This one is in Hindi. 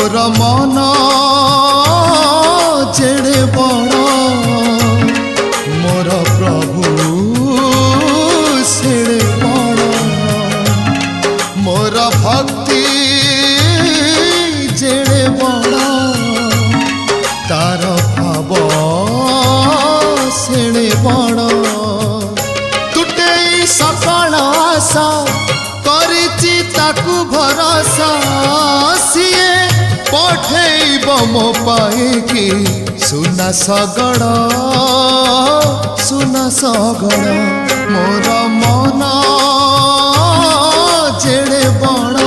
मोर मन जेड़े बड़ मोर प्रभु सेड़े बड़ मोर भक्ति जेड़े बड़ तार भाव सेड़े बड़ तुटे सकल आशा करिछि ताकु भरोसा सिए पठेइब मो पाइकी सुना सगड़ मोर मन जेड़े बड़